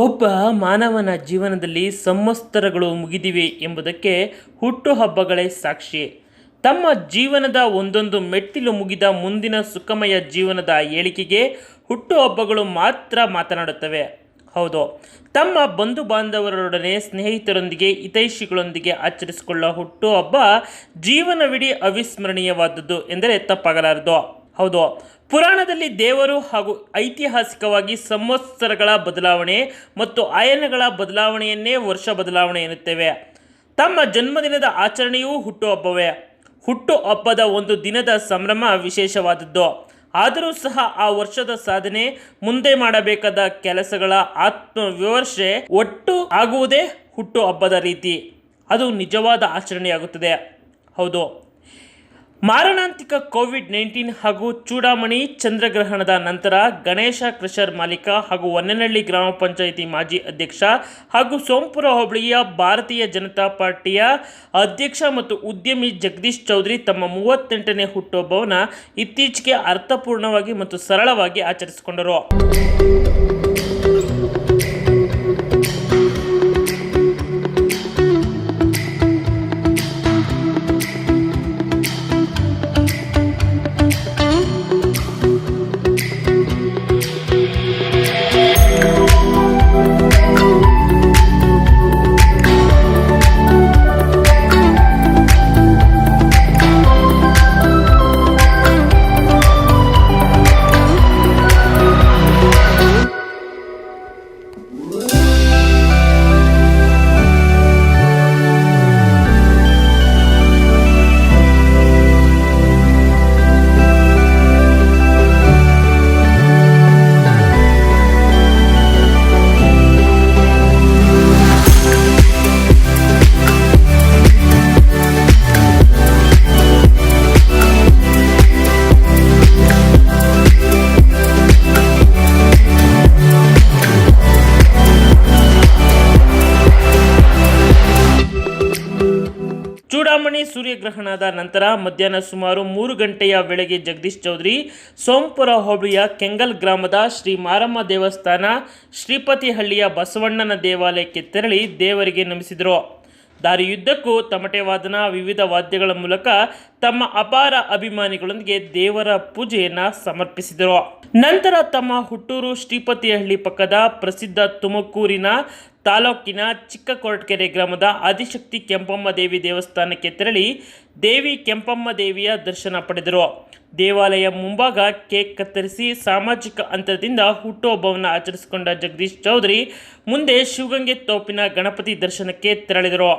ಒಬ್ಬ ಮಾನವನ ಜೀವನದಲ್ಲಿ ಸಂವತ್ಸರಗಳು ಮುಗಿದಿವೆ ಎಂಬುದಕ್ಕೆ ಹುಟ್ಟುಹಬ್ಬಗಳೇ ಸಾಕ್ಷಿ. ತಮ್ಮ ಜೀವನದ ಒಂದೊಂದು ಮೆಟ್ಟಿಲು ಮುಗಿದ ಮುಂದಿನ ಸುಖಮಯ ಜೀವನದ ಏಳಿಗೆಗೆ ಹುಟ್ಟುಹಬ್ಬಗಳು ಮಾತ್ರ ಮಾತನಾಡುತ್ತವೆ. ಹೌದು, ತಮ್ಮ ಬಂಧು ಬಾಂಧವರೊಡನೆ, ಸ್ನೇಹಿತರೊಂದಿಗೆ, ಹಿತೈಷಿಗಳೊಂದಿಗೆ ಆಚರಿಸಿಕೊಳ್ಳುವ ಹುಟ್ಟುಹಬ್ಬ ಜೀವನವಿಡೀ ಅವಿಸ್ಮರಣೀಯವಾದದ್ದು ಎಂದರೆ ತಪ್ಪಾಗಲಾರದು. ಹೌದು, ಪುರಾಣದಲ್ಲಿ ದೇವರು ಹಾಗೂ ಐತಿಹಾಸಿಕವಾಗಿ ಸಂವತ್ಸರಗಳ ಬದಲಾವಣೆ ಮತ್ತು ಆಯನಗಳ ಬದಲಾವಣೆಯನ್ನೇ ವರ್ಷ ಬದಲಾವಣೆ ಎನ್ನುತ್ತೇವೆ. ತಮ್ಮ ಜನ್ಮದಿನದ ಆಚರಣೆಯೂ ಹುಟ್ಟುಹಬ್ಬವೇ. ಹುಟ್ಟುಹಬ್ಬದ ಒಂದು ದಿನದ ಸಂಭ್ರಮ ವಿಶೇಷವಾದದ್ದು. ಆದರೂ ಸಹ ಆ ವರ್ಷದ ಸಾಧನೆ, ಮುಂದೆ ಮಾಡಬೇಕಾದ ಕೆಲಸಗಳ ಆತ್ಮವಿಮರ್ಶೆ ಒಟ್ಟು ಆಗುವುದೇ ಹುಟ್ಟುಹಬ್ಬದ ರೀತಿ. ಅದು ನಿಜವಾದ ಆಚರಣೆಯಾಗುತ್ತದೆ. ಹೌದು, ಮಾರಣಾಂತಿಕ ಕೋವಿಡ್-19 ಹಾಗೂ ಚೂಡಾಮಣಿ ಚಂದ್ರಗ್ರಹಣದ ನಂತರ ಗಣೇಶ ಕ್ರಷರ್ ಮಾಲೀಕ ಹಾಗೂ ಹೊನ್ನೇನಹಳ್ಳಿ ಗ್ರಾಮ ಪಂಚಾಯಿತಿ ಮಾಜಿ ಅಧ್ಯಕ್ಷ ಹಾಗೂ ಸೋಂಪುರ ಹೋಬಳಿಯ ಭಾರತೀಯ ಜನತಾ ಪಾರ್ಟಿಯ ಅಧ್ಯಕ್ಷ ಮತ್ತು ಉದ್ಯಮಿ ಜಗದೀಶ್ ಚೌಧರಿ ತಮ್ಮ 38ನೇ ಹುಟ್ಟುಹಬ್ಬವನ್ನು ಇತ್ತೀಚೆಗೆ ಅರ್ಥಪೂರ್ಣವಾಗಿ ಮತ್ತು ಸರಳವಾಗಿ ಆಚರಿಸಿಕೊಂಡರು. ಚೂಡಾಮಣಿ ಸೂರ್ಯಗ್ರಹಣದ ನಂತರ ಮಧ್ಯಾಹ್ನ ಸುಮಾರು 3 ಗಂಟೆಯ ವೇಳೆಗೆ ಜಗದೀಶ್ ಚೌಧರಿ ಸೋಂಪುರ ಹೋಬಳಿಯ ಕೆಂಗಲ್ ಗ್ರಾಮದ ಶ್ರೀ ಮಾರಮ್ಮ ದೇವಸ್ಥಾನ, ಶ್ರೀಪತಿಹಳ್ಳಿಯ ಬಸವಣ್ಣನ ದೇವಾಲಯಕ್ಕೆ ತೆರಳಿ ದೇವರಿಗೆ ನಮಿಸಿದರು. ದಾರಿಯುದ್ದಕ್ಕೂ ತಮಟೆ ವಾದನ, ವಿವಿಧ ವಾದ್ಯಗಳ ಮೂಲಕ ತಮ್ಮ ಅಪಾರ ಅಭಿಮಾನಿಗಳೊಂದಿಗೆ ದೇವರ ಪೂಜೆಯನ್ನು ಸಮರ್ಪಿಸಿದರು. ನಂತರ ತಮ್ಮ ಹುಟ್ಟೂರು ಶ್ರೀಪತಿಹಳ್ಳಿ ಪಕ್ಕದ ಪ್ರಸಿದ್ಧ ತುಮಕೂರಿನ ತಾಲೂಕಿನ ಚಿಕ್ಕಕೊರಟಗೆರೆ ಗ್ರಾಮದ ಆದಿಶಕ್ತಿ ಕೆಂಪಮ್ಮ ದೇವಿ ದೇವಸ್ಥಾನಕ್ಕೆ ತೆರಳಿ ದೇವಿ ಕೆಂಪಮ್ಮ ದೇವಿಯ ದರ್ಶನ ಪಡೆದರು. ದೇವಾಲಯ ಮುಂಭಾಗ ಕೇಕ್ ಕತ್ತರಿಸಿ ಸಾಮಾಜಿಕ ಅಂತರದಿಂದ ಹುಟ್ಟುಹಬ್ಬವನ್ನು ಆಚರಿಸಿಕೊಂಡ ಜಗದೀಶ್ ಚೌಧರಿ ಮುಂದೆ ಶಿವಗಂಗೆ ತೋಪಿನ ಗಣಪತಿ ದರ್ಶನಕ್ಕೆ ತೆರಳಿದರು.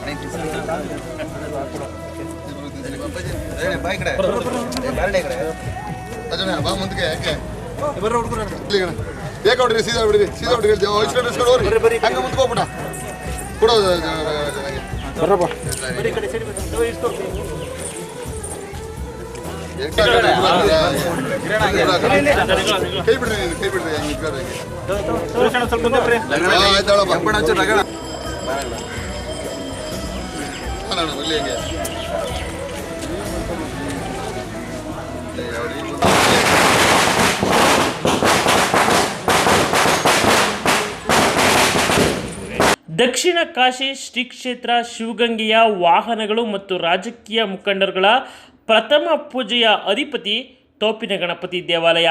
ಬೇಕಿ ಸೀದಾ ಬಿಡ್ರಿ, ಸೀದಾ ಬಿಡ್ರಿ, ಹಂಗೆ ಮುಂದೆ ಹೋಗ್ಬಿಟ್ಟ ಕೊಡೋದು ಕೈ ಬಿಡ್ರಿ, ಕೈ ಬಿಡ್ರಿ, ಹೆಂಗೆ ದಕ್ಷಿಣ ಕಾಶಿ ಶ್ರೀ ಕ್ಷೇತ್ರ ಶಿವಗಂಗೆಯ ವಾಹನಗಳು ಮತ್ತು ರಾಜಕೀಯ ಮುಖಂಡರುಗಳ ಪ್ರಥಮ ಪೂಜೆಯ ಅಧಿಪತಿ ತೋಪಿನ ಗಣಪತಿ ದೇವಾಲಯ.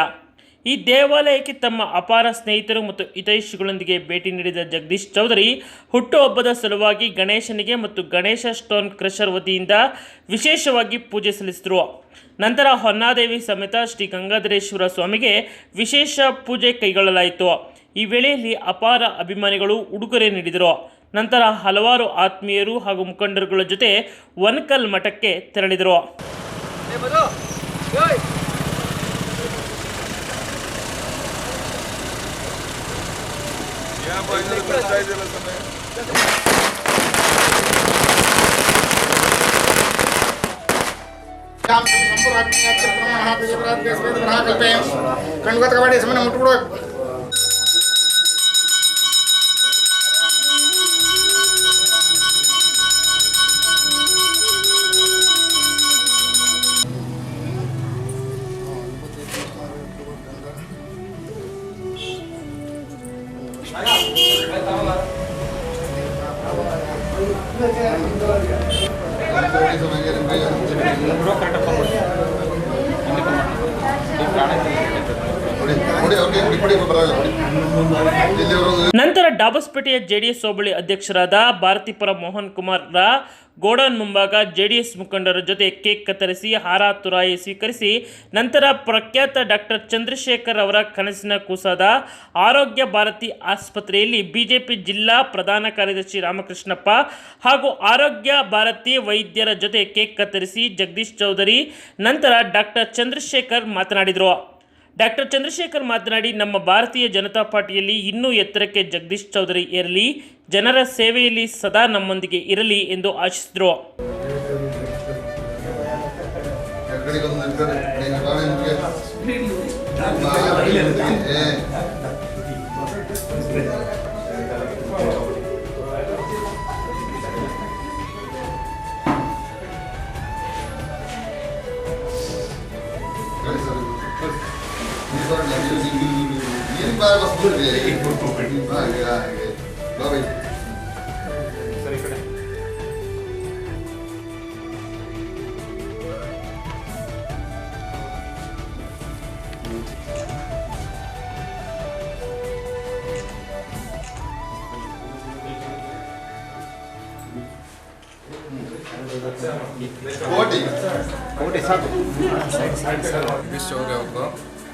ಈ ದೇವಾಲಯಕ್ಕೆ ತಮ್ಮ ಅಪಾರ ಸ್ನೇಹಿತರು ಮತ್ತು ಹಿತೈಷಿಗಳೊಂದಿಗೆ ಭೇಟಿ ನೀಡಿದ ಜಗದೀಶ್ ಚೌಧರಿ ಹುಟ್ಟುಹಬ್ಬದ ಸಲುವಾಗಿ ಗಣೇಶನಿಗೆ ಮತ್ತು ಗಣೇಶ ಸ್ಟೋನ್ ಕ್ರಷರ್ ವತಿಯಿಂದ ವಿಶೇಷವಾಗಿ ಪೂಜೆ ಸಲ್ಲಿಸಿದರು. ನಂತರ ಹೊನ್ನಾದೇವಿ ಸಮೇತ ಶ್ರೀ ಗಂಗಾಧರೇಶ್ವರ ಸ್ವಾಮಿಗೆ ವಿಶೇಷ ಪೂಜೆ ಕೈಗೊಳ್ಳಲಾಯಿತು. ಈ ವೇಳೆಯಲ್ಲಿ ಅಪಾರ ಅಭಿಮಾನಿಗಳು ಉಡುಗೊರೆ ನೀಡಿದರು. ನಂತರ ಹಲವಾರು ಆತ್ಮೀಯರು ಹಾಗೂ ಮುಖಂಡರುಗಳ ಜೊತೆ ವನಕಲ್ ಮಠಕ್ಕೆ ತೆರಳಿದರು. ಕಣ್ಗೊತ್ತ ಕಬಡ್ಡಿ ಸುಮ್ಮನೆ ಮುಟ್ಬಿಡ್ಬೇಕು. ನಂತರ ಡಾಬಸ್ಪೇಟೆಯ ಜೆಡಿಎಸ್ ಹೋಬಳಿ ಅಧ್ಯಕ್ಷರಾದ ಭಾರತೀಪುರ ಮೋಹನ್ ಕುಮಾರ್ ರ ಗೋಡೌನ್ ಮುಂಭಾಗ ಜೆಡಿಎಸ್ ಮುಖಂಡರ ಜೊತೆ ಕೇಕ್ ಕತ್ತರಿಸಿ ಹಾರ ತುರಾಯಿ ಸ್ವೀಕರಿಸಿ ನಂತರ ಪ್ರಖ್ಯಾತ ಡಾಕ್ಟರ್ ಚಂದ್ರಶೇಖರ್ ಅವರ ಕನಸಿನ ಕೂಸಾದ ಆರೋಗ್ಯ ಭಾರತಿ ಆಸ್ಪತ್ರೆಯಲ್ಲಿ ಬಿಜೆಪಿ ಜಿಲ್ಲಾ ಪ್ರಧಾನ ಕಾರ್ಯದರ್ಶಿ ರಾಮಕೃಷ್ಣಪ್ಪ ಹಾಗೂ ಆರೋಗ್ಯ ಭಾರತಿ ವೈದ್ಯರ ಜೊತೆ ಕೇಕ್ ಕತ್ತರಿಸಿ ಜಗದೀಶ್ ಚೌಧರಿ ನಂತರ ಡಾಕ್ಟರ್ ಚಂದ್ರಶೇಖರ್ ಮಾತನಾಡಿದರು. ಡಾಕ್ಟರ್ ಚಂದ್ರಶೇಖರ್ ಮಾತನಾಡಿ, ನಮ್ಮ ಭಾರತೀಯ ಜನತಾ ಪಾರ್ಟಿಯಲ್ಲಿ ಇನ್ನೂ ಎತ್ತರಕ್ಕೆ ಜಗದೀಶ್ ಚೌಧರಿ ಇರಲಿ, ಜನರ ಸೇವೆಯಲ್ಲಿ ಸದಾ ನಮ್ಮೊಂದಿಗೆ ಇರಲಿ ಎಂದು ಆಶಿಸಿದರು. ಜಗದೀಶ್ ಚೌಧರಿ ಅವ್ರದ್ದು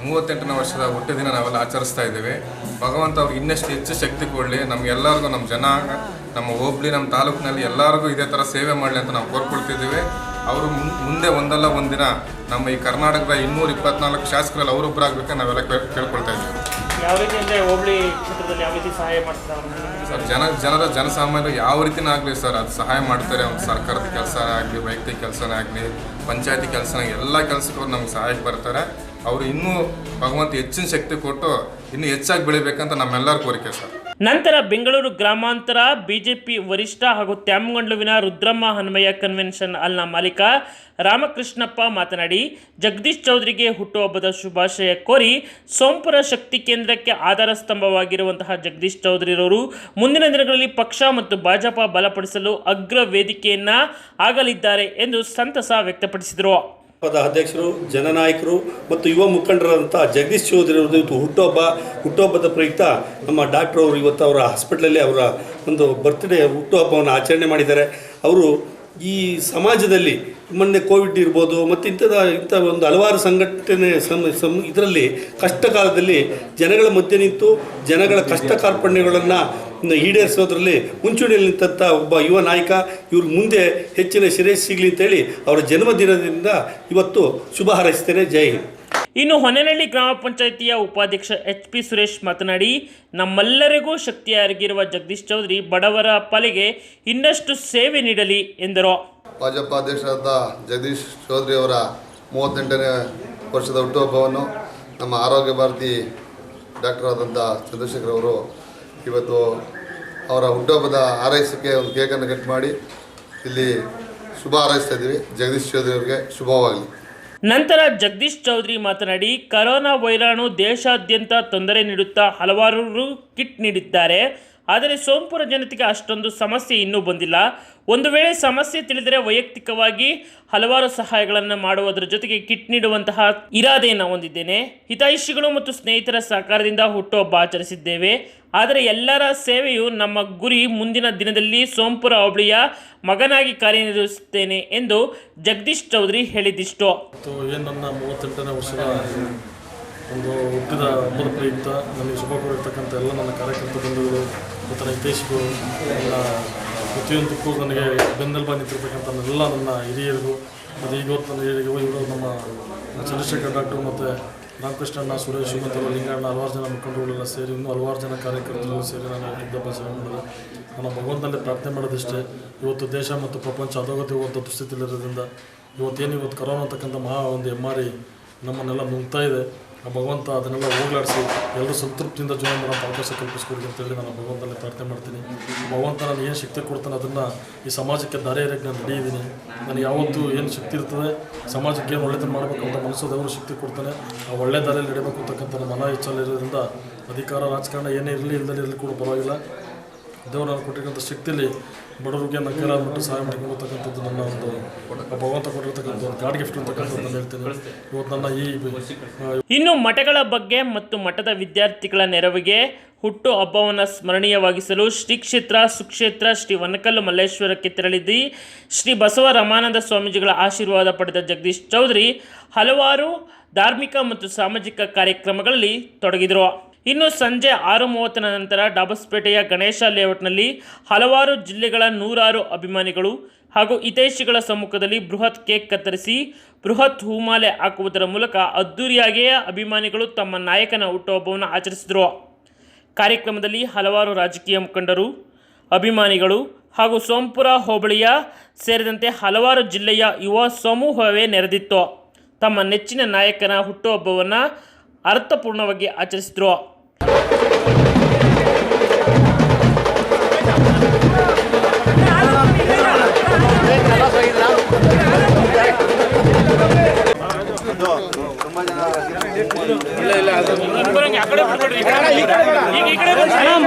38ನೇ ವರ್ಷದ ಹುಟ್ಟುದಿನ ನಾವೆಲ್ಲ ಆಚರಿಸ್ತಾ ಇದ್ದೇವೆ. ಭಗವಂತ ಅವ್ರಿಗೆ ಇನ್ನಷ್ಟು ಹೆಚ್ಚು ಶಕ್ತಿ ಕೊಡಲಿ, ನಮಗೆಲ್ಲರಿಗೂ, ನಮ್ಮ ಜನಾಂಗ, ನಮ್ಮ ಹೋಬಳಿ, ನಮ್ಮ ತಾಲೂಕಿನಲ್ಲಿ ಎಲ್ಲರಿಗೂ ಇದೇ ಥರ ಸೇವೆ ಮಾಡಲಿ ಅಂತ ನಾವು ಕೋರ್ಕೊಳ್ತಿದ್ದೀವಿ. ಅವರು ಮುಂದೆ ಒಂದಲ್ಲ ಒಂದಿನ ನಮ್ಮ ಈ ಕರ್ನಾಟಕದ 224 ಶಾಸಕರಲ್ಲಿ ಅವರೊಬ್ಬರಾಗಬೇಕಂತ ನಾವೆಲ್ಲ ಕೇಳ್ಕೊಳ್ತಾ ಇದ್ದೀವಿ. ಯಾವ ರೀತಿ ಅಂದರೆ ಹೋಬಳಿ ಕ್ಷೇತ್ರದಲ್ಲಿ ಯಾವ ರೀತಿ ಸಹಾಯ ಮಾಡ್ತಾರೆ ಸರ್? ಜನಸಾಮಾನ್ಯರು ಯಾವ ರೀತಿನೇ ಆಗಲಿ ಸರ್, ಅದು ಸಹಾಯ ಮಾಡ್ತಾರೆ. ಅವ್ನು ಸರ್ಕಾರದ ಕೆಲಸ ಆಗಲಿ, ವೈಯಕ್ತಿಕ ಕೆಲಸನೇ ಆಗಲಿ, ಪಂಚಾಯತಿ ಕೆಲಸನ ಎಲ್ಲ ಕೆಲಸಕ್ಕೂ ನಮ್ಗೆ ಸಹಾಯಕ್ಕೆ ಬರ್ತಾರೆ. ಅವರು ಇನ್ನೂ ಭಗವಂತ ಹೆಚ್ಚಿನ ಶಕ್ತಿ ಕೊಟ್ಟು ಇನ್ನೂ ಹೆಚ್ಚಾಗಿ ಬೆಳಿಬೇಕಂತ ನಮ್ಮೆಲ್ಲರ ಕೋರಿಕೆ ಸರ್. ನಂತರ ಬೆಂಗಳೂರು ಗ್ರಾಮಾಂತರ ಬಿಜೆಪಿ ವರಿಷ್ಠ ಹಾಗೂ ತ್ಯಾಮಗಂಡ್ಲುವಿನ ರುದ್ರಮ್ಮ ಹನುಮಯ್ಯ ಕನ್ವೆನ್ಷನ್ ಹಾಲ್ನ ಮಾಲೀಕ ರಾಮಕೃಷ್ಣಪ್ಪ ಮಾತನಾಡಿ, ಜಗದೀಶ್ ಚೌಧರಿಗೆ ಹುಟ್ಟುಹಬ್ಬದ ಶುಭಾಶಯ ಕೋರಿ ಸೋಂಪುರ ಶಕ್ತಿ ಕೇಂದ್ರಕ್ಕೆ ಆಧಾರ ಸ್ತಂಭವಾಗಿರುವಂತಹ ಜಗದೀಶ್ ಚೌಧರಿರವರು ಮುಂದಿನ ದಿನಗಳಲ್ಲಿ ಪಕ್ಷ ಮತ್ತು ಭಾಜಪ ಬಲಪಡಿಸಲು ಅಗ್ರ ವೇದಿಕೆಯನ್ನ ಆಗಲಿದ್ದಾರೆ ಎಂದು ಸಂತಸ ವ್ಯಕ್ತಪಡಿಸಿದರು. ಅಧ್ಯಕ್ಷರು, ಜನನಾಯಕರು ಮತ್ತು ಯುವ ಮುಖಂಡರಾದಂಥ ಜಗದೀಶ್ ಚೌಧರಿ ಅವರದ್ದು ಇವತ್ತು ಹುಟ್ಟುಹಬ್ಬದ ಪ್ರಯುಕ್ತ ನಮ್ಮ ಡಾಕ್ಟರ್ ಅವರು ಇವತ್ತು ಅವರ ಹಾಸ್ಪಿಟ್ಲಲ್ಲಿ ಅವರ ಒಂದು ಬರ್ತ್ಡೇ ಹುಟ್ಟುಹಬ್ಬವನ್ನು ಆಚರಣೆ ಮಾಡಿದ್ದಾರೆ. ಅವರು ಈ ಸಮಾಜದಲ್ಲಿ ಮೊನ್ನೆ ಕೋವಿಡ್ ಇರ್ಬೋದು ಮತ್ತು ಇಂಥ ಒಂದು ಹಲವಾರು ಸಂಘಟನೆ ಇದರಲ್ಲಿ ಕಷ್ಟ ಕಾಲದಲ್ಲಿ ಜನಗಳ ಮಧ್ಯೆ ನಿಂತು ಜನಗಳ ಕಷ್ಟ ಕಾರ್ಪಣ್ಯಗಳನ್ನು ಈಡೇರಿಸೋದ್ರಲ್ಲಿ ಮುಂಚೂಣಿಯಲ್ಲಿ ನಿಂತ ಒಬ್ಬ ಯುವ ನಾಯಕ. ಇವ್ರ ಮುಂದೆ ಹೆಚ್ಚಿನ ಶ್ರೇಯಸ್ಸು ಸಿಗಲಿ ಅಂತೇಳಿ ಅವರ ಜನ್ಮದಿನದಿಂದ ಇವತ್ತು ಶುಭ ಹಾರೈಸ್ತೇನೆ. ಜೈ ಹಿಂದ್. ಇನ್ನು ಹೊನ್ನೇನಹಳ್ಳಿ ಗ್ರಾಮ ಪಂಚಾಯಿತಿಯ ಉಪಾಧ್ಯಕ್ಷ HP ಸುರೇಶ್ ಮಾತನಾಡಿ, ನಮ್ಮೆಲ್ಲರಿಗೂ ಶಕ್ತಿಯಾಗಿರುವ ಜಗದೀಶ್ ಚೌಧರಿ ಬಡವರ ಪಾಲಿಗೆ ಇನ್ನಷ್ಟು ಸೇವೆ ನೀಡಲಿ ಎಂದರು. ಭಾಜಪ ಅಧ್ಯಕ್ಷರಾದ ಜಗದೀಶ್ ಚೌಧರಿ ಅವರ 38ನೇ ವರ್ಷದ ಹುಟ್ಟುಹಬ್ಬವನ್ನು ನಮ್ಮ ಆರೋಗ್ಯ ಭಾರತಿ ಡಾಕ್ಟರ್ ಆದಂಥ ಚಂದ್ರಶೇಖರ್ ಅವರು ಇವತ್ತು ಅವರ ಹುಟ್ಟುಹಬ್ಬದ ಹಾರೈಸಕ್ಕೆ ಒಂದು ಕೇಕನ್ನು ಕಟ್ ಮಾಡಿ ಇಲ್ಲಿ ಶುಭ ಹಾರೈಸ್ತಾ ಇದ್ದೀವಿ. ಜಗದೀಶ್ ಚೌಧರಿ ಅವರಿಗೆ ಶುಭವಾಗಲಿ. ನಂತರ ಜಗದೀಶ್ ಚೌಧರಿ ಮಾತನಾಡಿ, ಕರೋನಾ ವೈರಾಣು ದೇಶಾದ್ಯಂತ ತೊಂದರೆ ನೀಡುತ್ತಾ ಹಲವಾರು ಕಿಟ್ ನೀಡಿದ್ದಾರೆ. ಆದರೆ ಸೋಂಪುರ ಜನತೆಗೆ ಅಷ್ಟೊಂದು ಸಮಸ್ಯೆ ಇನ್ನೂ ಬಂದಿಲ್ಲ. ಒಂದು ವೇಳೆ ಸಮಸ್ಯೆ ತಿಳಿದರೆ ವೈಯಕ್ತಿಕವಾಗಿ ಹಲವಾರು ಸಹಾಯಗಳನ್ನು ಮಾಡುವುದರ ಜೊತೆಗೆ ಕಿಟ್ ನೀಡುವಂತಹ ಇರಾದೆಯನ್ನು ಹೊಂದಿದ್ದೇನೆ. ಹಿತೈಷಿಗಳು ಮತ್ತು ಸ್ನೇಹಿತರ ಸಹಕಾರದಿಂದ ಹುಟ್ಟುಹಬ್ಬ ಆಚರಿಸಿದ್ದೇವೆ. ಆದರೆ ಎಲ್ಲರ ಸೇವೆಯು ನಮ್ಮ ಗುರಿ. ಮುಂದಿನ ದಿನದಲ್ಲಿ ಸೋಂಪುರ ಹೋಬಳಿಯ ಮಗನಾಗಿ ಕಾರ್ಯನಿರ್ವಹಿಸುತ್ತೇನೆ ಎಂದು ಜಗದೀಶ್ ಚೌಧರಿ ಹೇಳಿದಿಷ್ಟು. ನನ್ನ 38ನೇ ವರ್ಷದ ಒಂದು ಹುಟ್ಟಿದ ಹಬ್ಬದ ಪ್ರಯುಕ್ತ ನನಗೆ ಶುಭ ಕೋರಿರ್ತಕ್ಕಂಥ ಎಲ್ಲ ನನ್ನ ಕಾರ್ಯಕರ್ತ ಬಂಧುಗಳು ಮತ್ತು ನನ್ನ ಹಿತೈಷಿಗಳು, ನನ್ನ ಪ್ರತಿಯೊಂದಕ್ಕೂ ನನಗೆ ಬೆನ್ನೆಲುಬು ನಿಂತಿರ್ತಕ್ಕಂಥ ಎಲ್ಲ ನನ್ನ ಹಿರಿಯರಿಗೂ ಮತ್ತು ಇವರು ನಮ್ಮ ಚಂದ್ರಶೇಖರ್ ಡಾಕ್ಟರ್ ಮತ್ತು ರಾಮಕೃಷ್ಣಣ್ಣ, ಸುರೇಶ್ ಮತ್ತು ಲಿಂಗಣ್ಣ, ಹಲವಾರು ಜನ ಮುಖಂಡರುಗಳೆಲ್ಲ ಸೇರಿ ಇನ್ನೂ ಹಲವಾರು ಜನ ಕಾರ್ಯಕರ್ತರು ಸೇರಿ ನಾನು ಹುಟ್ಟಿದಬ್ಬ ಸೇವೆ ಮಾಡಿದೆ. ನಾನು ಭಗವಂತನಲ್ಲಿ ಪ್ರಾರ್ಥನೆ ಮಾಡೋದಿಷ್ಟೇ, ಇವತ್ತು ದೇಶ ಮತ್ತು ಪ್ರಪಂಚ ಅಧೋಗತಿ ಹೋಗುವಂಥ ದುಸ್ಥಿತಿಲಿರೋದ್ರಿಂದ ಇವತ್ತು ಕರೋನಾ ಅಂತಕ್ಕಂಥ ಮಹಾ ಒಂದು ಹೆಮ್ಮಾರಿ ನಮ್ಮನ್ನೆಲ್ಲ ನುಗ್ತಾ ಇದೆ. ಆ ಭಗವಂತ ಅದನ್ನೆಲ್ಲ ಹೋಗ್ಲಾಡಿಸಿ ಎಲ್ಲರೂ ಸಂತೃಪ್ತಿಯಿಂದ ಜೀವನ ಮಾಡೋ ಅವಕಾಶ ಕಲ್ಪಿಸ್ಕೊಡಿ ಅಂತೇಳಿ ನಾನು ಭಗವಂತನಲ್ಲಿ ಪ್ರಾರ್ಥನೆ ಮಾಡ್ತೀನಿ. ಭಗವಂತ ನಾನು ಏನು ಶಕ್ತಿ ಕೊಡ್ತಾನೆ ಅದನ್ನು ಈ ಸಮಾಜಕ್ಕೆ ದಾರಿ ಎರೆಗೆ ನಾನು ನಡೆಯಿದ್ದೀನಿ. ನಾನು ಯಾವತ್ತೂ ಏನು ಶಕ್ತಿ ಇರ್ತದೆ ಸಮಾಜಕ್ಕೆ ಏನು ಒಳ್ಳೆತನ ಮಾಡಬೇಕಂತ ಮನಸ್ಸು ದೇವರು ಶಕ್ತಿ ಕೊಡ್ತಾನೆ. ಆ ಒಳ್ಳೆ ದಾರಿಯಲ್ಲಿ ನಡೀಬೇಕು ಅಂತಕ್ಕಂಥ ಮನ ಇಚ್ಛಲಿರೋದ್ರಿಂದ ಅಧಿಕಾರ ರಾಜಕಾರಣ ಏನೇ ಇರಲಿ ಇಲ್ಲದಿರಲಿ ಕೂಡ ಪರವಾಗಿಲ್ಲ, ದೇವರು ನಾನು ಕೊಟ್ಟಿರ್ತಕ್ಕಂಥ ಶಕ್ತಿಯಲ್ಲಿ ಬಡವರಿಗೆ ನನ್ನ ಕೈಲಾದ ಮಟ್ಟ ಸಹಾಯ ಮಾಡ್ಕೊಂಡ್ತಕ್ಕಂಥದ್ದು ನನ್ನ ಒಂದು ಭಗವಂತ ಕೊಟ್ಟಿರ್ತಕ್ಕಂಥ ಒಂದು ಗಾಡ್ ಗಿಫ್ಟ್ ಅಂತಕ್ಕಂಥದ್ದು ಹೇಳ್ತೀನಿ. ಇವತ್ತು ನನ್ನ ಇನ್ನು ಮಠಗಳ ಬಗ್ಗೆ ಮತ್ತು ಮಠದ ವಿದ್ಯಾರ್ಥಿಗಳ ನೆರವಿಗೆ ಹುಟ್ಟು ಹಬ್ಬವನ್ನು ಸ್ಮರಣೀಯವಾಗಿಸಲು ಶ್ರೀ ಕ್ಷೇತ್ರ ಸುಕ್ಷೇತ್ರ ಶ್ರೀ ವನಕಲ್ಲು ಮಲ್ಲೇಶ್ವರಕ್ಕೆ ತೆರಳಿದ್ದು ಶ್ರೀ ಬಸವ ರಾಮಾನಂದ ಸ್ವಾಮೀಜಿಗಳ ಆಶೀರ್ವಾದ ಪಡೆದ ಜಗದೀಶ್ ಚೌಧರಿ ಹಲವಾರು ಧಾರ್ಮಿಕ ಮತ್ತು ಸಾಮಾಜಿಕ ಕಾರ್ಯಕ್ರಮಗಳಲ್ಲಿ ತೊಡಗಿದರು. ಇನ್ನು ಸಂಜೆ 6:30 ನಂತರ ಡಾಬಸ್ಪೇಟೆಯ ಗಣೇಶ ಲೇಔಟ್ನಲ್ಲಿ ಹಲವಾರು ಜಿಲ್ಲೆಗಳ 100 ಅಭಿಮಾನಿಗಳು ಹಾಗೂ ಹಿತೈಷಿಗಳ ಸಮ್ಮುಖದಲ್ಲಿ ಬೃಹತ್ ಕೇಕ್ ಕತ್ತರಿಸಿ ಬೃಹತ್ ಹೂಮಾಲೆ ಹಾಕುವುದರ ಮೂಲಕ ಅದ್ದೂರಿಯಾಗಿಯೇ ಅಭಿಮಾನಿಗಳು ತಮ್ಮ ನಾಯಕನ ಹುಟ್ಟುಹಬ್ಬವನ್ನು ಆಚರಿಸಿದರು. ಕಾರ್ಯಕ್ರಮದಲ್ಲಿ ಹಲವಾರು ರಾಜಕೀಯ ಮುಖಂಡರು, ಅಭಿಮಾನಿಗಳು ಹಾಗೂ ಸೋಂಪುರ ಹೋಬಳಿಯ ಸೇರಿದಂತೆ ಹಲವಾರು ಜಿಲ್ಲೆಯ ಯುವ ಸಮೂಹವೇ ನೆರೆದಿತ್ತು. ತಮ್ಮ ನೆಚ್ಚಿನ ನಾಯಕನ ಹುಟ್ಟುಹಬ್ಬವನ್ನು ಅರ್ಥಪೂರ್ಣವಾಗಿ ಆಚರಿಸಿದರು.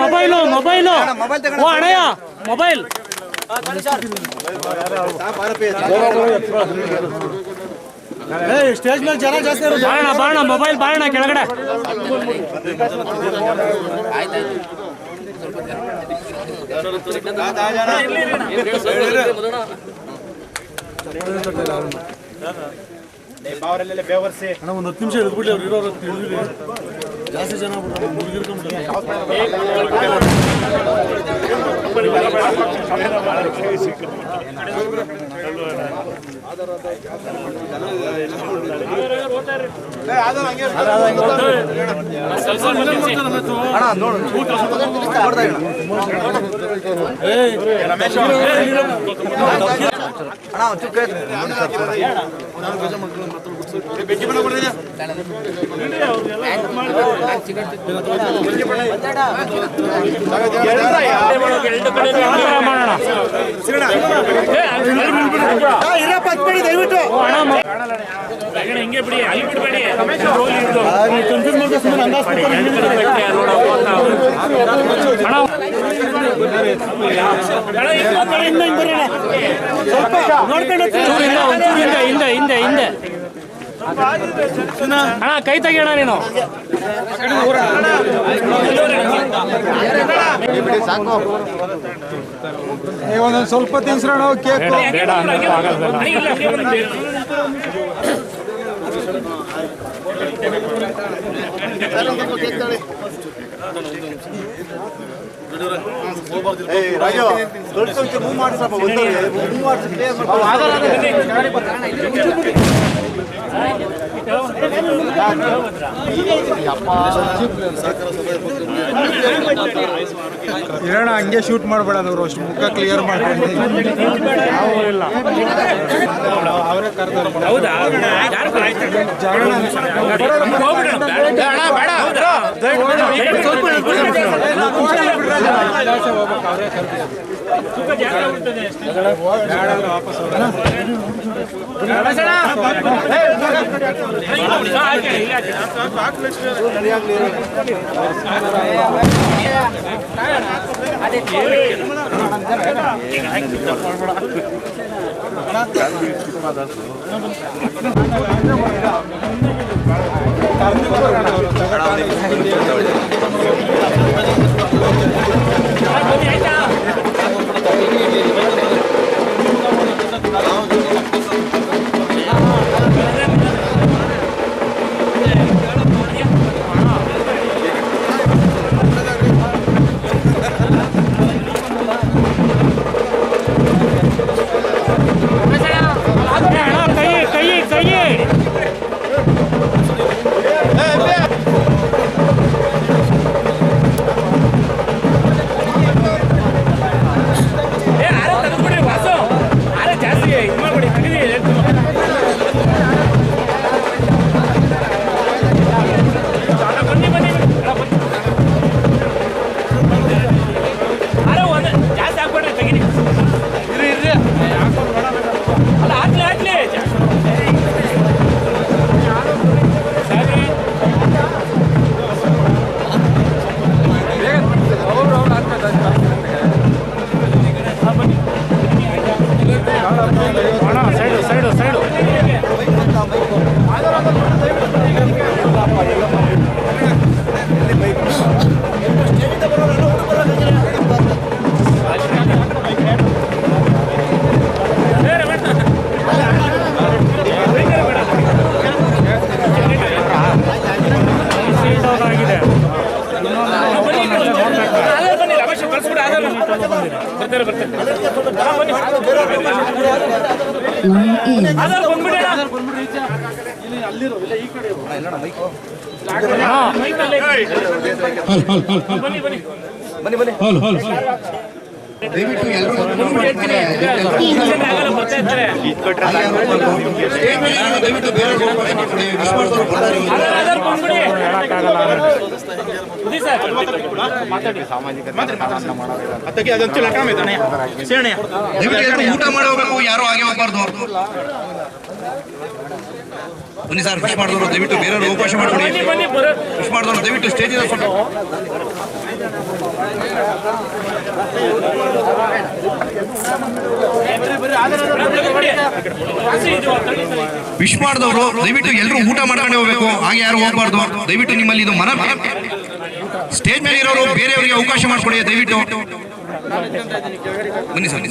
ಮೊಬೈಲು ಓ ಅಣ್ಣಯ್ಯ ಮೊಬೈಲ್ ಸ್ಟೇಜ್ ಮೇಲೆ ಜನ ಜಾಸ್ತಿ ಬಾಣ ಮೊಬೈಲ್ ಬಾಣ ಕೆಳಗಡೆ ಒಂದು 10 ನಿಮಿಷ ಹಿಡಿದ್ಬಿಡ್ಲಿ ಅವ್ರು ಇರೋರು ಜಾಸ್ತಿ ಜನ ದಯವಿಟ್ಟು ಹಿಂಗೆ ಬಿಡಿ ಅಲ್ಲಿ ಬಿಡಬೇಡಿ ಹಿಂದೆ ಹಿಂದೆ ಹಿಂದೆ ಅಣ್ಣ ಕೈ ತೆಗಿಯೋಣ ನೀನು ಒಂದೊಂದು ಸ್ವಲ್ಪ ತಿನ್ಸ್ರೋಣ ಕೇಕ್ ಇರೋಣ ಹಂಗೆ ಶೂಟ್ ಮಾಡಬೇಡದವ್ರು ಅಷ್ಟು ಮುಖ ಕ್ಲಿಯರ್ ಮಾಡ್ಕೊಂಡು ಅವರೇ ದಯವಿಟ್ಟು ಎಲ್ಲರೂ ದಯವಿಟ್ಟು ಬೇರೆ ದಯವಿಟ್ಟು ಊಟ ಮಾಡಿ ಹೋಗ್ಬೇಕು, ಯಾರು ಹಾಗೆ ಹೋಗ್ಬಾರ್ದು. ಬನ್ನಿ ಸರ್, ವಿಶ್ ಮಾಡಿದವರು ದಯವಿಟ್ಟು ಬೇರೆಯವರು ಅವಕಾಶ ಮಾಡಿಕೊಡಿ. ವಿಶ್ ಮಾಡಿದವರು ದಯವಿಟ್ಟು ಸ್ಟೇಜ್ ವಿಶ್ ಮಾಡಿದವರು ದಯವಿಟ್ಟು ಎಲ್ಲರೂ ಊಟ ಮಾಡ್ಕೊಂಡೆ ಹೋಗ್ಬೇಕು, ಹಾಗೆ ಯಾರು ಹೋಗ್ಬಾರ್ದು. ದಯವಿಟ್ಟು ನಿಮ್ಮಲ್ಲಿ ಇದು ಮನ ಸ್ಟೇಜ್ ಮೇಲೆ ಇರೋರು ಬೇರೆಯವರಿಗೆ ಅವಕಾಶ ಮಾಡಿಕೊಡಿ ದಯವಿಟ್ಟು. ಬನ್ನಿ ಸರ್,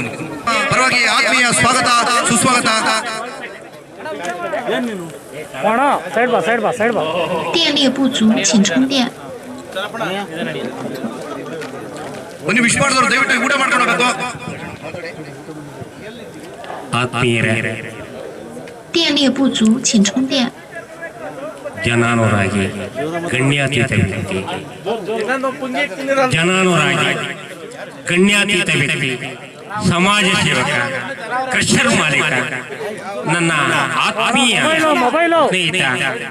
ಪರವಾಗಿ ಆತ್ಮೀಯ ಸ್ವಾಗತ ಸುಸ್ವಾಗತ. 电力不足，请充电。 ಬನ್ನಿ ವಿಶ್ ಮಾಡಿದವರು ದಯವಿಟ್ಟು ಊಟ ಮಾಡ್ಕೊಂಡು ಹೋಗ್ಬೇಕು.电力不足，请充电。 ಜನಾನುರಾಗಿ ಗಣ್ಯಾತೀತ ವ್ಯಕ್ತಿ, ಜನಾನುರಾಗಿ ಗಣ್ಯಾತೀತ ವ್ಯಕ್ತಿ, ಸಮಾಜ ಸೇವಕ, ಕ್ರಷರ್ ಮಾಲೀಕ, ನನ್ನ ಆತ್ಮೀಯ ಸ್ನೇಹಿತ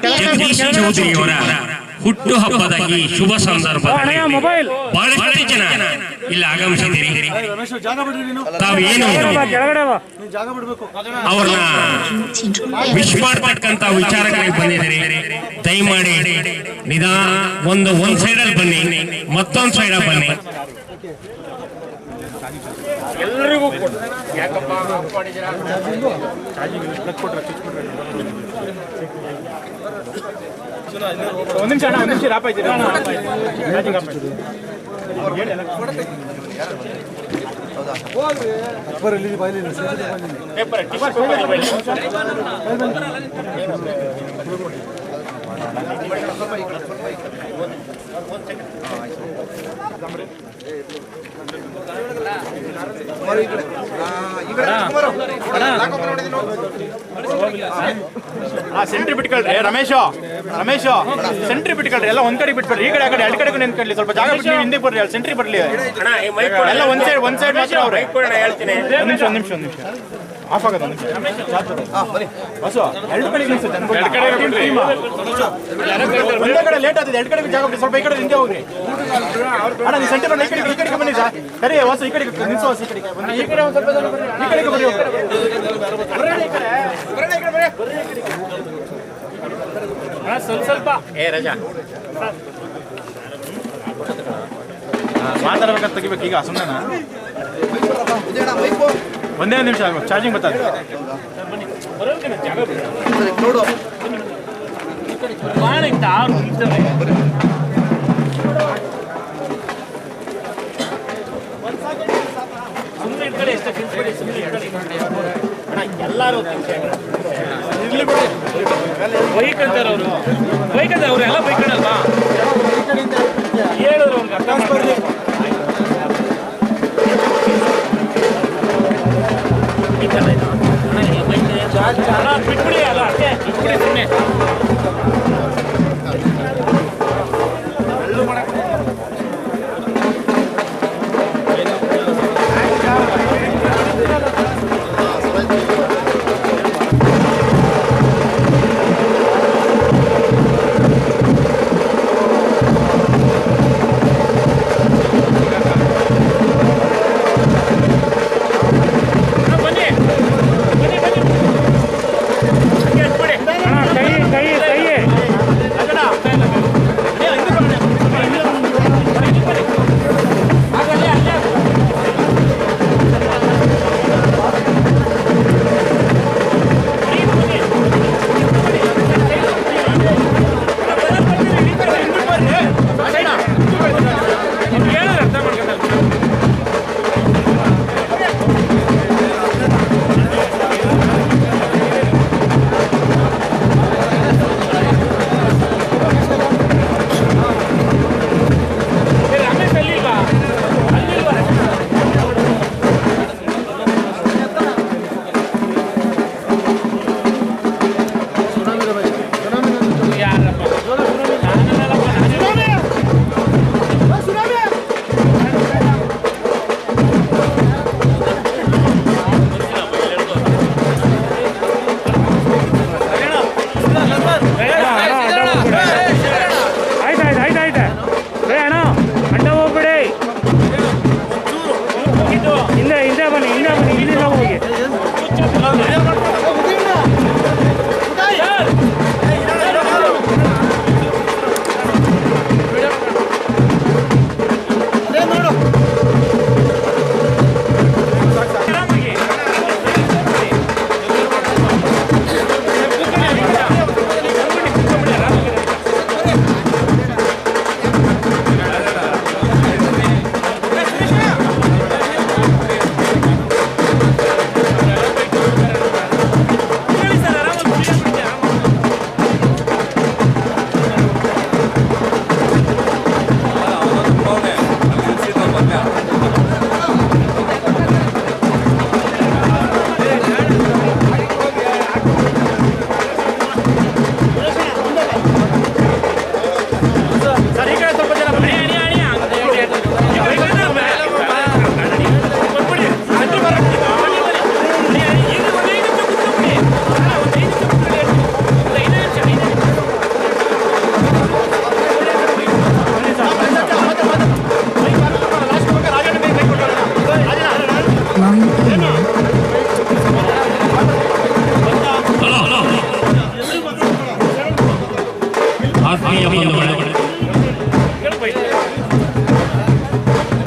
ಜಗದೀಶ್ ಚೌಧರಿಯವರ ಹುಟ್ಟುಹಬ್ಬದ ಈ ಶುಭ ಸಂದರ್ಭದಲ್ಲಿ ಬಹಳಷ್ಟು ಜನ ಇಲ್ಲಿ ಆಗಮಿಸಿದ್ದೀರಿ. ತಾವೇನು ಅವ್ರನ್ನ ವಿಶ್ ಮಾಡ್ತಕ್ಕಂತ ವಿಚಾರಗಳಿಗೆ ಬಂದಿದ್ದೀರಿ. ದಯಮಾಡಿ ನಿಧಾನ ಒಂದ್ ಸೈಡಲ್ಲಿ ಬನ್ನಿ, ಮತ್ತೊಂದು ಸೈಡಲ್ಲಿ ಬನ್ನಿ. ಎಲ್ಲರಿಗೂ ಒಂದು ನಿಮಿಷ ರಾಪ ಇದ್ದೀರಾ? ಸೆಂಟ್ರಿ ಬಿಟ್ಕೊಳ್ರಿ ರಮೇಶ್ ಸೆಂಟ್ರಿ ಬಿಟ್ಕೊಳ್ರಿ, ಎಲ್ಲ ಒಂದ್ ಕಡೆ ಬಿಟ್ಬಿಡ್ರಿ. ಈ ಕಡೆ ಆ ಕಡೆ ಎರಡು ಕಡೆಗೂ ನಿಂತ್ಕೊಳ್ಳಿ, ಸ್ವಲ್ಪ ಜಾಗ ಬಿಟ್ಟು ನೀವು ಹಿಂದೆ ಬರ್ರಿ. ಅಲ್ಲಿ ಸೆಂಟ್ರಿ ಬರ್ಲಿ, ಎಲ್ಲ ಒಂದ್ ಸೈಡ್ ಮಾತ್ರ ಅವ್ರೆ. ಒಂದ್ ನಿಮಿಷ ಆಫ್ ಆಗೋದು. ಎರಡು ಕಡೆ ಒಂದೇ ಕಡೆ ಲೇಟ್ ಆಗ್ತದೆ, ಎರಡು ಕಡೆ ಜಾಗ ಬಿಡಿ. ಸ್ವಲ್ಪ ಈ ಕಡೆ ಹಿಂದೆ ಹೋಗ್ರಿ ಅಣ್ಣ. ನೀವು ಸೆಂಟ್ರಿ ಬನ್ನಿ, ಈ ಕಡೆಗೆ ಬನ್ನಿ ಸರ್. ಸರಿ ಹೊಸ ಈ ಕಡೆಗೆ ನಿಲ್ಸೋ, ಈ ಕಡೆಗೆ ಈ ಕಡೆ ಒಂದು ಸ್ವಲ್ಪ ಈ ಕಡೆಗೆ ಬರ್ರಿ. ಸ್ವಲ್ಪ ರಜಾ ಮಾತಾಡ್ಬೇಕಾದ್ರೆ ತೆಗಿಬೇಕು. ಈಗ ಸುಮ್ಮನೆ ಒಂದೇ ನಿಮಿಷ ಆಗ್ಬೇಕು, ಚಾರ್ಜಿಂಗ್ ಬರ್ತದೆ. ಸುಮ್ಮನೆ ಈ ಕಡೆ ಎಷ್ಟು ಎಲ್ಲರೂ ಇರ್ಲಿ ಬಿಡಿ. ಬೈಕ್ ಅಂತಾರೆ ಅವರು, ಬೈಕ್ ಅಂತಾರೆ ಅವ್ರು, ಎಲ್ಲ ಬೈಕ್ ಅಲ್ವಾ ಹೇಳಿದ್ರು ಅವ್ರಿಗೆ ಅರ್ಥ ಮಾಡ್ಕೊಳ್ಳಿ. ಬಿಟ್ಬಿಡಿ, ಅಲ್ಲ ಅಷ್ಟೇ ಬಿಟ್ಬಿಡಿ ಸುಮ್ಮನೆ.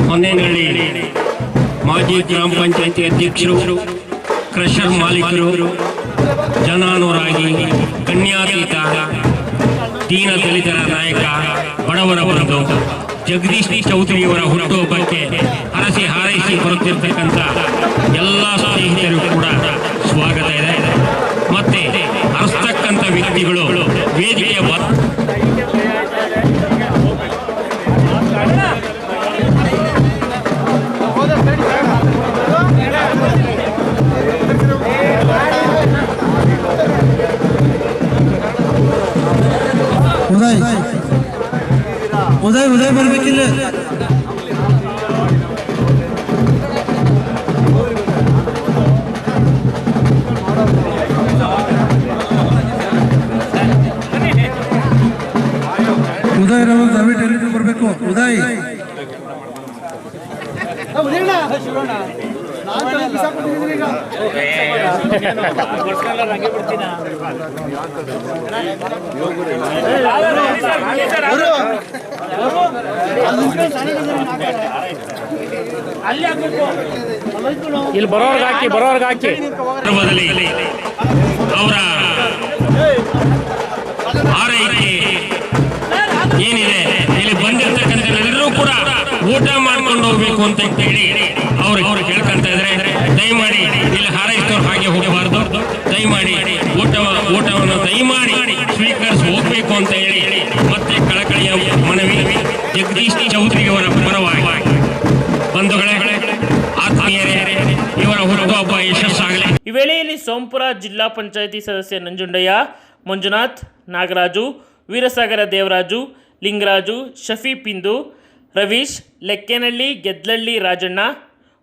ಹೊನ್ನೇನಹಳ್ಳಿ ಮಾಜಿ ಗ್ರಾಮ ಪಂಚಾಯತಿ ಅಧ್ಯಕ್ಷರು, ಕ್ರಷರ್ ಮಾಲೀಕರು, ಜನಾನುರಾಗಿ, ಕನ್ಯಾತೀತ, ದೀನ ದಲಿತರ ನಾಯಕ, ಬಡವರ ಬಂಧು ಜಗದೀಶ್ ಚೌಧರಿಯವರ ಹುಟ್ಟುಹಬ್ಬಕ್ಕೆ ಹರಸಿ ಹಾರೈಸಿ ಬರುತ್ತಿರ್ತಕ್ಕಂಥ ಎಲ್ಲ ಸ್ನೇಹಿತರು ಕೂಡ ಸ್ವಾಗತ ಇದೆ. ಮತ್ತೆ ಹರಿಸ್ತಕ್ಕಂಥ ವ್ಯಕ್ತಿಗಳು ವೇದಿಕೆಯ ಉದಯ್ ಬರ್ಬೇಕಿಲ್ಲ. ಉದಯ್ ದಯವಿಟ್ಟು ಎಲ್ಲಿಗೂ ಬರಬೇಕು. ಉದಯ್ ಇಲ್ಲಿ ಬರೋರ್ಗೆ ಹಾಕಿ ಅವರ ಆರೈಕೆ ಏನಿದೆ, ಇಲ್ಲಿ ಬಂದಿರ್ತಕ್ಕಂಥ ಎಲ್ಲರೂ ಕೂಡ ಊಟ ಮಾಡ್ಕೊಂಡು ಹೋಗ್ಬೇಕು ಅಂತ ಹೇಳಿ ಅವ್ರು ಕೇಳ್ಕೊಂತ ಇದ್ರೆ, ದಯಮಾಡಿ ಇಲ್ಲಿ ಹಾರೈಸಿದವ್ರು ಹಾಗೆ ಹೋಗಬಾರ್ದು. ದಯಮಾಡಿ ಊಟವನ್ನು ದಯಮಾಡಿ ಸ್ವೀಕರಿಸಿ ಹೋಗ್ಬೇಕು ಅಂತ ಹೇಳಿ ಮತ್ತೆ ಕಳಕಳಿಯ ಮನವಿ ಜಗದೀಶ್ ಚೌಧರಿ ಅವರ ಪರವಾಗಿ. ಬಂಧುಗಳೇ, ಆತ್ಮೀಯರೇ, ಇವರ ಹುಟ್ಟುಹಬ್ಬ ಯಶಸ್ಸಾಗಲಿ. ಈ ವೇಳೆಯಲ್ಲಿ ಸೋಂಪುರ ಜಿಲ್ಲಾ ಪಂಚಾಯಿತಿ ಸದಸ್ಯ ನಂಜುಂಡಯ್ಯ, ಮಂಜುನಾಥ್, ನಾಗರಾಜು, ವೀರಸಾಗರ ದೇವರಾಜು, ಲಿಂಗರಾಜು, ಶಫೀಫ್ ಇಂದು, ರವೀಶ್, ಲೆಕ್ಕೇನಹಳ್ಳಿ, ಗೆದ್ಲಳ್ಳಿ ರಾಜಣ್ಣ,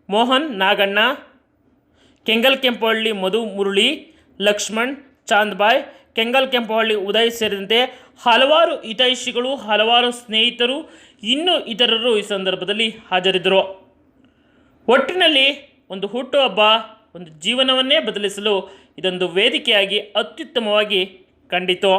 ಮೋಹನ್, ನಾಗಣ್ಣ, ಕೆಂಗಲ್ ಕೆಂಪಹಳ್ಳಿ ಮಧು, ಮುರಳಿ, ಲಕ್ಷ್ಮಣ್, ಚಾಂದ್ಬಾಯ್, ಕೆಂಗಲ್ ಕೆಂಪಹಳ್ಳಿ ಉದಯ್ ಸೇರಿದಂತೆ ಹಲವಾರು ಹಿತೈಷಿಗಳು, ಹಲವಾರು ಸ್ನೇಹಿತರು, ಇನ್ನೂ ಇತರರು ಈ ಸಂದರ್ಭದಲ್ಲಿ ಹಾಜರಿದ್ದರು. ಒಟ್ಟಿನಲ್ಲಿ ಒಂದು ಹುಟ್ಟುಹಬ್ಬ, ಒಂದು ಜೀವನವನ್ನೇ ಬದಲಿಸಲು ಇದೊಂದು ವೇದಿಕೆಯಾಗಿ ಅತ್ಯುತ್ತಮವಾಗಿ ಕಂಡಿತು.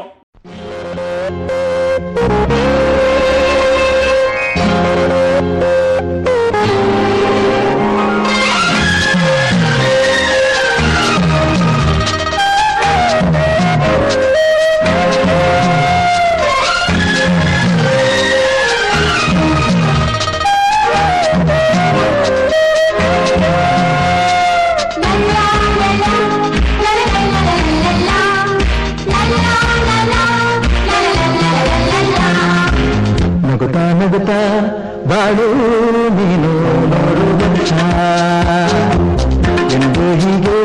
ನಗುತ್ತಾ ಬಾಳು ನೀನು ನೋಡು ವರ್ಷ ಎಂದು ಹೀಗೆ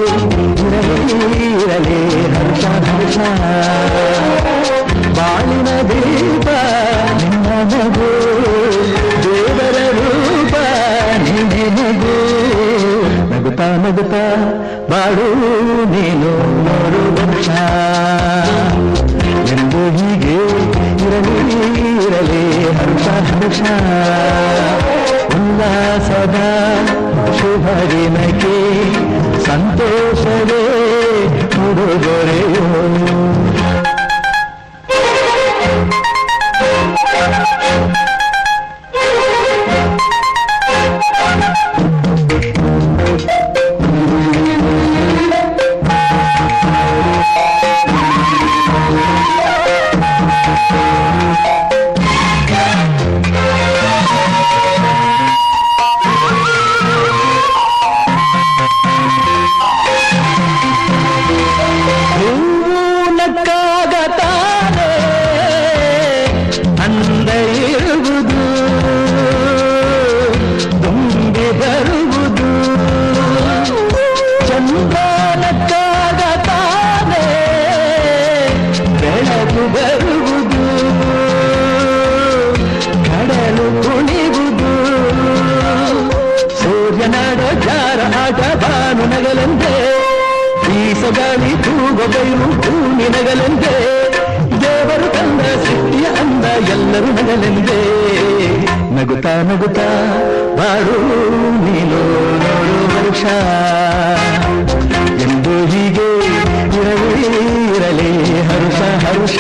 ಇರಲಿ ಹರ್ಷ ಹರ್ಷ. ಬಾಳಿನ ದೀಪ ನಿನ್ನ ನಗು, ದೇವರ ರೂಪ ನಿನ್ನೆ ನಗು. ನಗುತ್ತಾ ಬಾಳು ನೀನು ನೋಡು ವರ್ಷ ಎಂದು ಹೀಗೆ ಇರಲಿ ಹರ್ಷ ಹರ್ಷ. ಉಲ್ಲಾಸದ ಶುಭ ದಿನಕ್ಕೆ ಸಂತೋಷವೇ ಉಡುಗೊರೆಯೋ. ಗಾಳಿ ತೂಗೊಬ್ಬರು ನಿನಗಲೆಂದೇ, ದೇವರು ತಂದ ಸಿಟ್ಟಿಯ ಅಂದ ಎಲ್ಲರೂ ನಗಲೆಂದೇ. ನಗುತ್ತಾ ಬಾಳು ನೀನು ನೋಡು ವೃಕ್ಷ ಎಂದು ಹೀಗೆ ಇರಲಿ ಹರುಷ ಹರುಷ.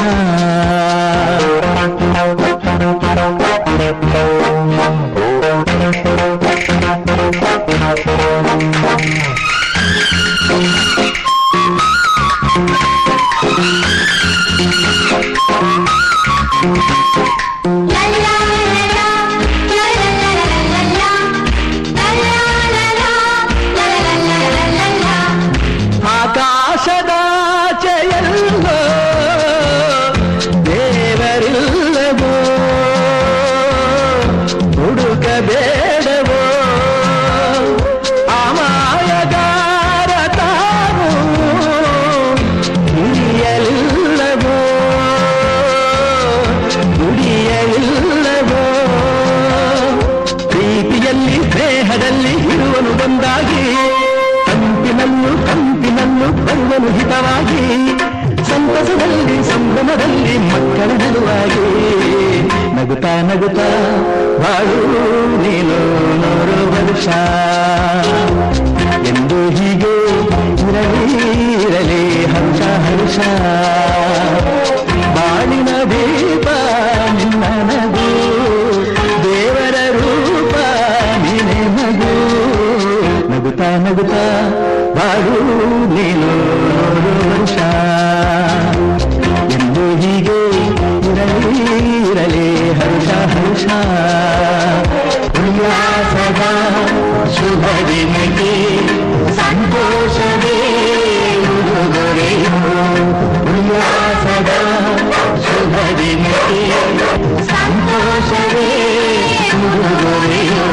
ನಗುತ್ತಾ ಬಾಳು ನೀನು 100 ವರ್ಷ ಎಂದು ಹೀಗೆ ಇರಲಿ ಹರ್ಷ ಹರ್ಷ ಬಾಳಿನ ದೀಪ ನಿನ್ನ ನಗು ದೇವರ ರೂಪ ನೀನೆ ನಗು ನಗುತ್ತಾ ನಗುತ್ತಾ ಬಾಳು ನೀನು 100 ವರ್ಷ ಎಂದು ಹೀಗೆ ಇರಲಿ ಹರ್ಷ ಹರ್ಷ ಉಲ್ಲಾಸದ ಶುಭ ದಿನಕ್ಕೆ ಸಂತೋಷವೇ ಉಡುಗೊರೆಯು ಉಲ್ಲಾಸದ ಶುಭ ದಿನಕ್ಕೆ ಸಂತೋಷವೇ ಉಡುಗೊರೆಯು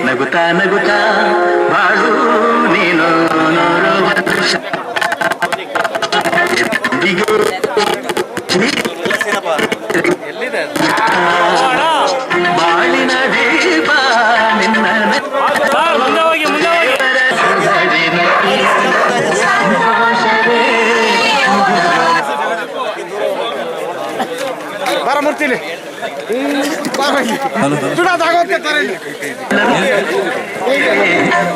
ನಗುತ್ತಾ ನಗುತ್ತಾ ಬಾಳು ನೀನು 100 ವರ್ಷ ಬಾಳಿನ ದೀಪ ನಿನ್ನ ಬಾರಮೂರ್ತಿಲಿ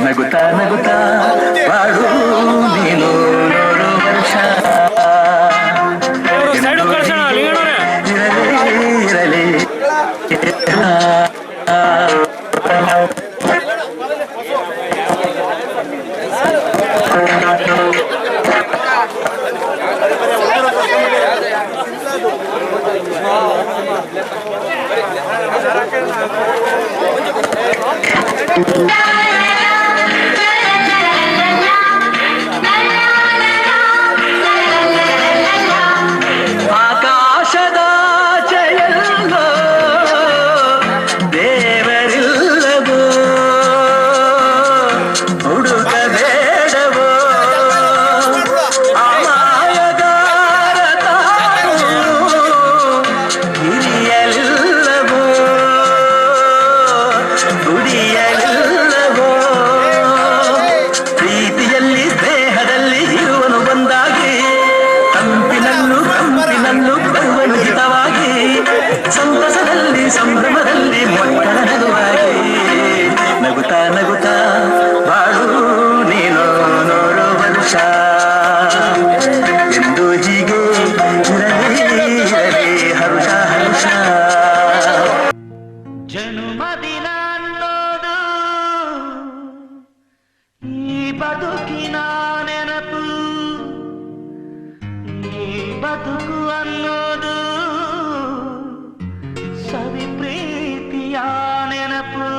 ನಗುತ್ತಾ ನಗುತ್ತಾ ಬಾಳು ನೀನು 100 ವರ್ಷ ಇರಲಿ ಸಂಭ್ರಮದಲ್ಲಿ ಮಕ್ಕಳ ನಗುವಾಗಿ ನಗುತ್ತಾ ನಗುತ್ತಾ ಬಾಳು ನೀನು 100 ವರ್ಷ ಎಂದು ಹೀಗೆ ಇರಲಿ ಹರುಷ ಹರುಷ. ಜನ್ಮದಿನ ಅನ್ನೋದು ಈ ಬದುಕಿನ ನೆನಪು, ಈ ಬದುಕು ಅನ್ನೋದು ಸವಿ ಪ್ರೀತಿಯ ನೆನಪು.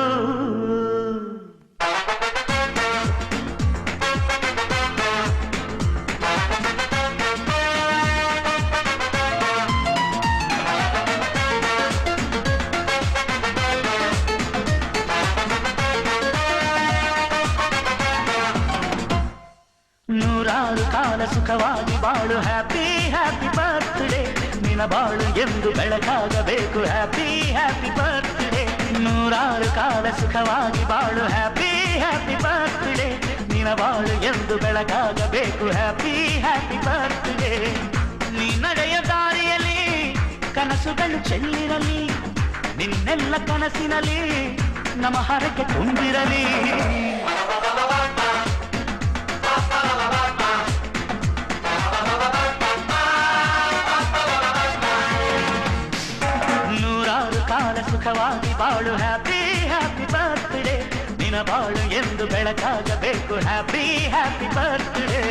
ನೂರಾರು ಕಾಲ ಸುಖವಾಗಿ ಬಾಳು, ಹ್ಯಾಪಿ ಹ್ಯಾಪಿ ಬರ್ತ್ಡೇ, ನಿನ್ನ ಬಾಳು ಎಂದು ಬೆಳಕಾಗಬೇಕು, ಹ್ಯಾಪಿ ಹ್ಯಾಪಿ ಬರ್ತ್ಡೇ. ನೂರಾರು ಕಾಲ ಸುಖವಾಗಿ ಬಾಳು, ಹ್ಯಾಪಿ ಹ್ಯಾಪಿ ಬರ್ತ್ಡೇ, ನಿನ್ನ ಬಾಳು ಎಂದು ಬೆಳಕಾಗಬೇಕು, ಹ್ಯಾಪಿ ಹ್ಯಾಪಿ ಬರ್ತ್ಡೇ. ನೀ ನಡೆಯ ದಾರಿಯಲ್ಲಿ ಕನಸುಗಳು ಚೆಲ್ಲಿರಲಿ, ನಿನ್ನೆಲ್ಲ ಕನಸಿನಲ್ಲಿ ನಮ್ಮ ಹರಕೆ ತುಂಬಿರಲಿ. ನೂರಾರು ಕಾಲ ಸುಖವಾಗಿ ಬಾಳು, ಹ್ಯಾಪಿ ಹ್ಯಾಪಿ ಬರ್ತ್ಡೇ, ನಿನ್ನ ಬಾಳು ಎಂದು ಬೆಳಕಾಗಬೇಕು, ಹ್ಯಾಪಿ ಹ್ಯಾಪಿ ಬರ್ತ್ಡೇ.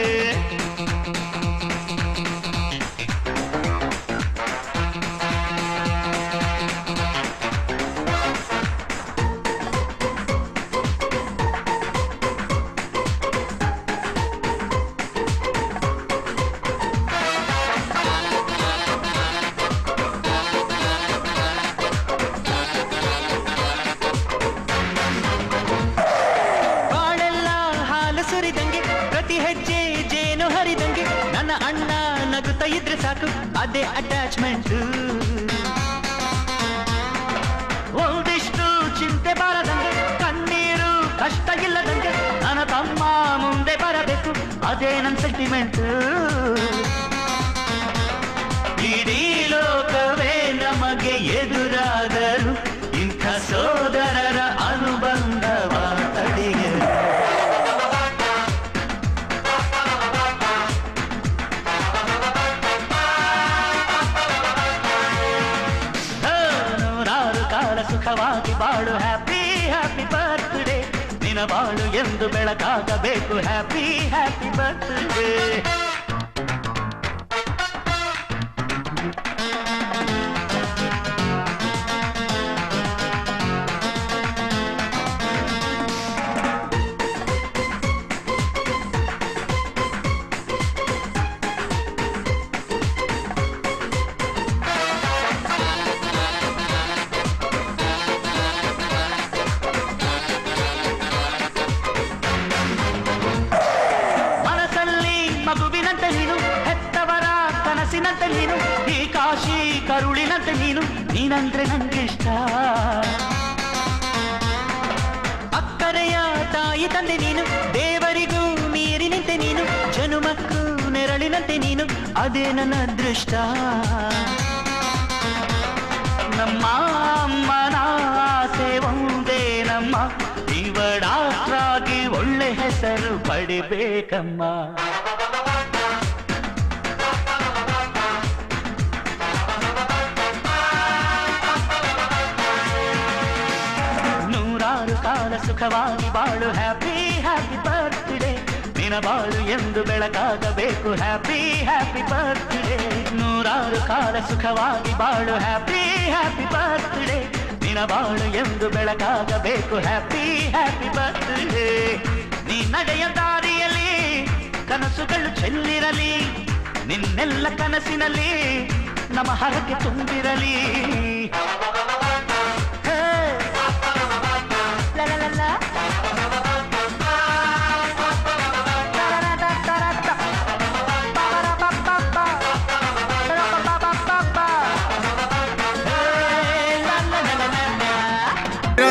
ಬಾಳೆಲ್ಲ ಹಾಲು ಸುರಿದಂಗೆ, ಪ್ರತಿ ಹೆಜ್ಜೆ ಜೇನು ಹರಿದಂಗೆ, ನನ್ನ ಅಣ್ಣ ನಗುತ್ತಾ ಇದ್ರೆ ಸಾಕು, ಅದೇ ಅಟ್ಯಾಚ್ಮೆಂಟ್. ಒಂದಿಷ್ಟು ಚಿಂತೆ ಬಾರದಂಗೆ, ಕಣ್ಣೀರು ಕಷ್ಟ ಇಲ್ಲದಂಗೆ, ನನ್ನ ತಮ್ಮ ಮುಂದೆ ಬರಬೇಕು, ಅದೇ ನನ್ನ ಸೆಂಟಿಮೆಂಟ್. ಇಡೀ ಲೋಕವೇ ನಮಗೆ ಎದುರಾದರು, ಇಂಥ ಸೋದರರ ಅನುಬಂಧವ ತಡೆಯಲು. ನೂರಾರು ಕಾಲ ಸುಖವಾಗಿ ಬಾಳು, ಹ್ಯಾಪಿ ಹ್ಯಾಪಿ ಬರ್ತ್ಡೇ, ನಿನ್ನ ಬಾಳು ಎಂದು ಬೆಳಕಾಗಬೇಕು, ಹ್ಯಾಪಿ ಹ್ಯಾಪಿ ಬರ್ತ್ಡೇ. ಮನಸ್ಸಲ್ಲಿ ಮಗುವಿನಂತೆ ನೀನು, ಹೆತ್ತವರ ಕನಸಿನಂತೆ ನೀನು, ಈ ಕಾಶಿ ಕರುಳಿನಂತೆ ನೀನು, ನೀನಂದ್ರೆ ನಂಗಿಷ್ಟ. ಅಕ್ಕರೆಯ ತಾಯಿ ತಂದೆ ನೀನು, ದೇವರಿಗೂ ನೀರಿನಂತೆ ನೀನು, ಜನುಮಕ್ಕೂ ನೆರಳಿನಂತೆ ನೀನು, ಅದೇ ನನ್ನ ಅದೃಷ್ಟ. ನಮ್ಮ ಅಮ್ಮನ ಆಸೆ ಒಂದೇ ನಮ್ಮ, ಇವಡಾಗಿ ಒಳ್ಳೆ ಹೆಸರು ಪಡಿಬೇಕಮ್ಮ. ನೂರಾರು ಕಾಲ ಸುಖವಾಗಿ ಬಾಳು, ಹ್ಯಾಪಿ ಹ್ಯಾಪಿ ಬರ್ತ್ಡೇ, ನಿನ್ನ ಬಾಳು ಎಂದು ಬೆಳಕಾಗಬೇಕು, ಹ್ಯಾಪಿ ಹ್ಯಾಪಿ ಬರ್ತ್ಡೇ. ನೂರಾರು ಕಾಲ ಸುಖವಾಗಿ ಬಾಳು, ಹ್ಯಾಪಿ ಹ್ಯಾಪಿ ಬರ್ತ್ಡೇ, ನಿನ್ನ ಬಾಳು ಎಂದು ಬೆಳಕಾಗಬೇಕು. Happy happy birthday. ನೀ ನಡೆಯ ದಾರಿಯಲ್ಲಿ ಕನಸುಗಳು ಚೆಲ್ಲಿರಲಿ, ನಿನ್ನೆಲ್ಲ ಕನಸಿನಲ್ಲಿ ನಮ್ಮ ಹರಕೆ ತುಂಬಿರಲಿ.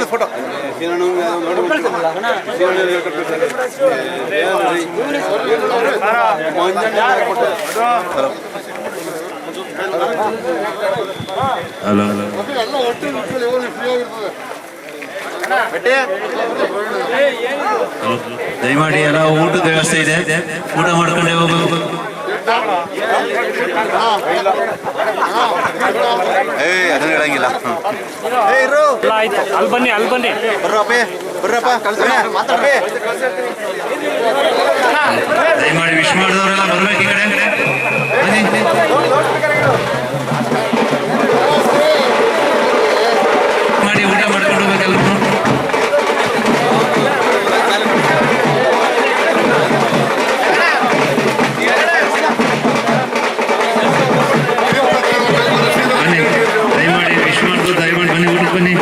ಫೋಟೋ ದಯಮಾಡಿ ಎಲ್ಲ ಊಟದ ವ್ಯವಸ್ಥೆ ಇದೆ, ಊಟ ಮಾಡ್ಕೊಂಡೇ ಹೋಗ್ಬೇಕು. ಅದನ್ನ ಹೇಳಂಗಿಲ್ಲ. ಅಲ್ಲಿ ಬನ್ನಿ ದಯಮಾಡಿ ವಿಶ್ ಮಾಡಿದವರೆಲ್ಲ ಬರ್ಬೇಕು ಈ ಕಡೆ. ಮಾಡಿ ಊಟ ಮಾಡ್ಕೊಂಡು ಹೋಗ್ಬೇಕಲ್ಲ. ದಯಮಾಡಿ ವಿಶ್ ಮಾಡ್ದು, ದಯಮಾಡಿ ಬನ್ನಿ ಊಟಕ್ಕೆ ಬನ್ನಿ.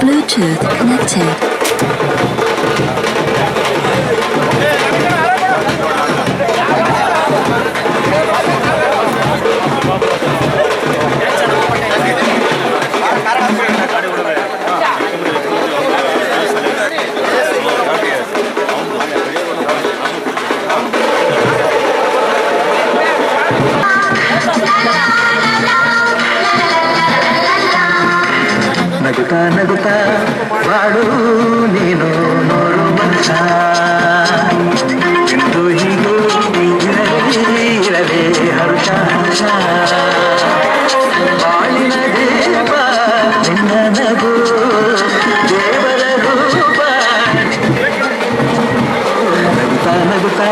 Bluetooth connected. ನಗುತ್ತಾ ನಗುತ್ತಾ ಬಾಳು ನೀನು ನೋಡು ಮನುಷ್ಯ, ಎಂದು ಹೀಗೆ ಇರಲೇ ಹರುಷ ಹರ್ಷ. ಬಾಳಿನ ದೇವ ನಿನ್ನ ನಗು ದೇವರ ರೂಪ. ನಗುತ್ತಾ ನಗುತ್ತಾ